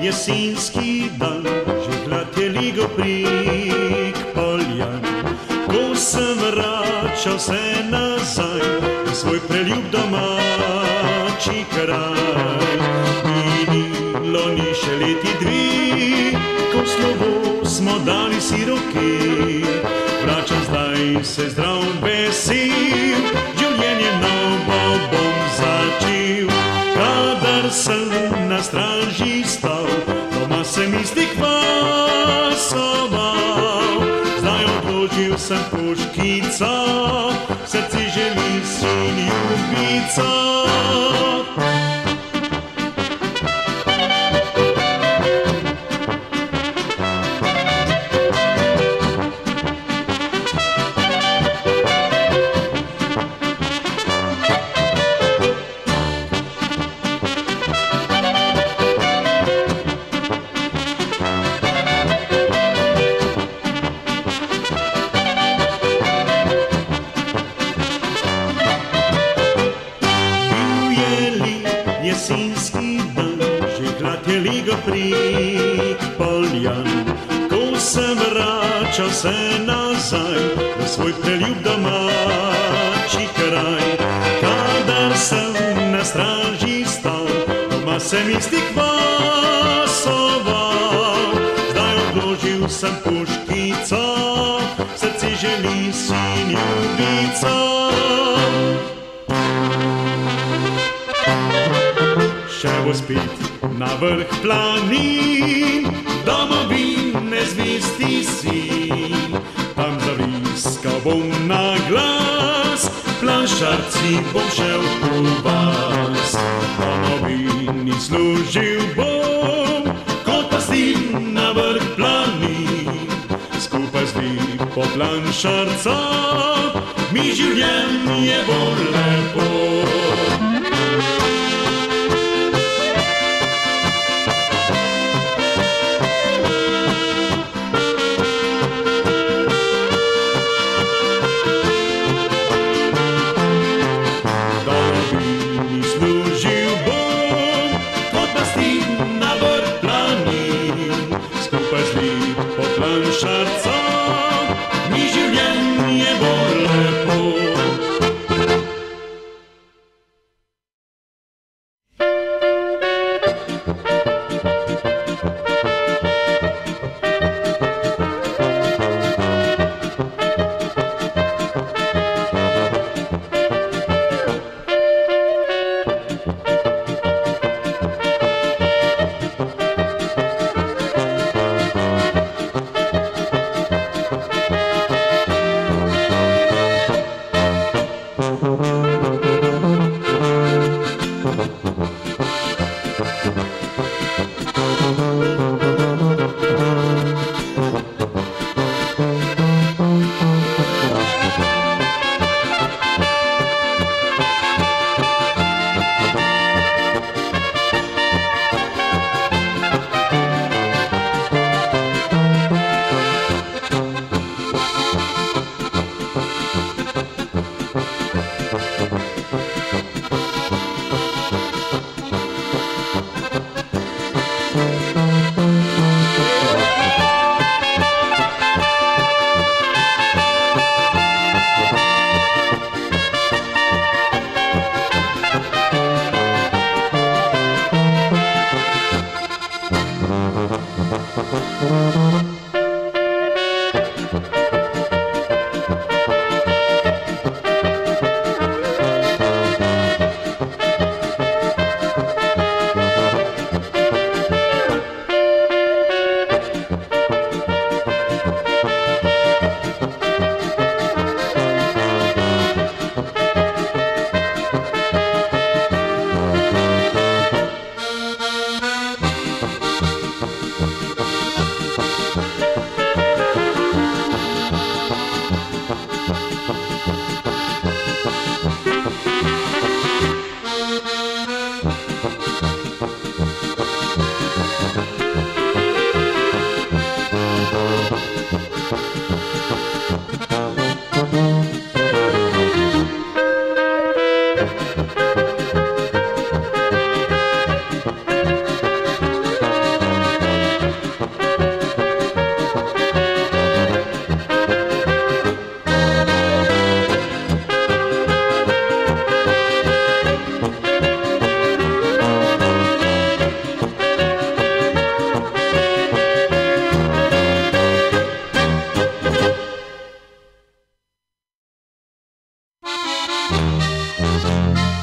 jesenski dan, žegla te ligo prek poljan. Ko sem vračal se nazaj v svoj preljub domači kraj, minilo ni še leti dve, ko slovo smo dali si roke. Vračam zdaj se zdrav vesel, življenje novo bom začel. Kadar sem na straži stal, doma se misli kvasoval. Zdaj odložil sem puškico, v srcu želi sin ljubico. Jesenski dan, žegla te ligo prek poljan. Ko sem vračal se nazaj v svoj preljub domači kraj, kadar sem na straži stal, doma se misli kvasoval. Zdaj odložil sem puškico, v srcu želi sin ljubico. Še bo spet na vrh planin, domovine zvesti sin. Tam zaviskal bom na glas, planšarci bom šel po vas. Domovini služil bom, kot pastir na vrh planin. Skupaj z lepo planšarca mi življenje bo lepo. Služil bom, kot pastir na vrh planin. Skupaj z lepo planšarca mi življenje bo lepo.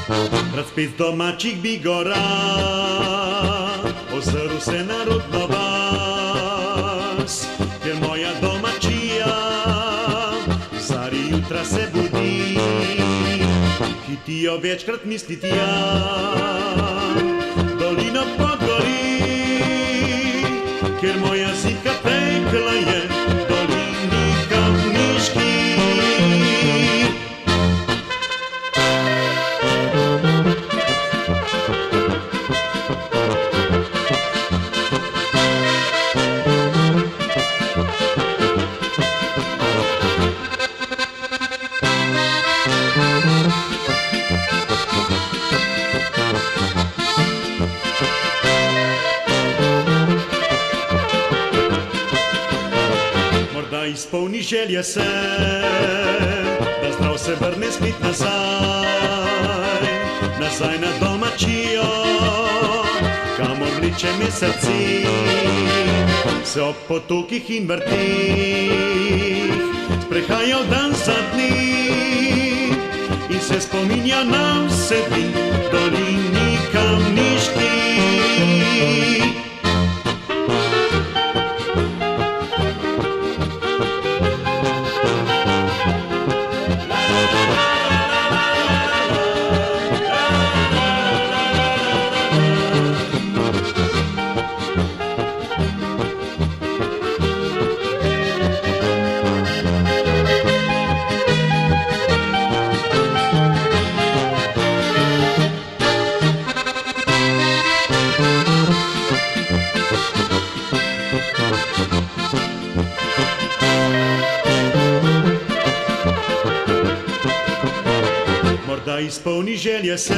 Rad spet domačih bi gora, ozrl se na rodno vas, ker moja domačija zari jutra se budi, hitijo večkrat misliti ja, dolina pa gori, ker moja zika tekla je dolini Kamniški. Morda izpolni želje se, da zdrav se vrne spet nazaj na domačijo, kamor vleče me srce, se ob potokih in vrtih sprehaja dan za dni in se spominja na vse dni dolini Kamniški. Morda izpolni želje se,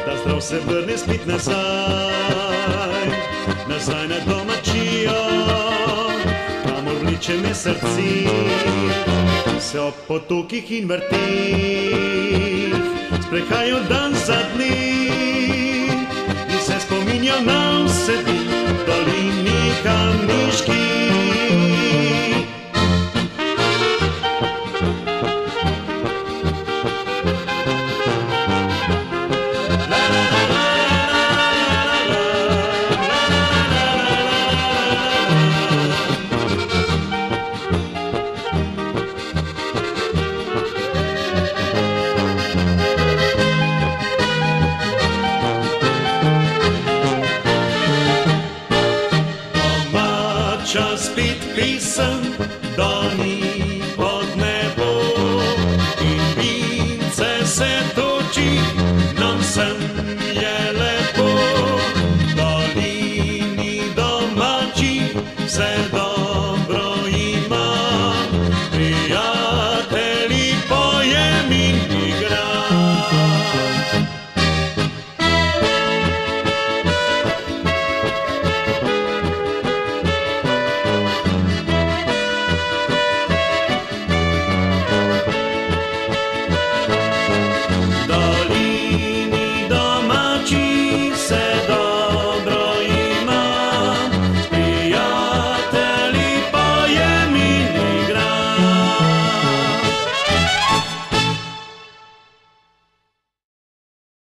da zdrav se vrne spet nazaj na domačijo, kamor vleče me srce, se ob potokih in vrtih sprehaja dan za dni in se spominja na vse dni dolini Kamniški. Čas spet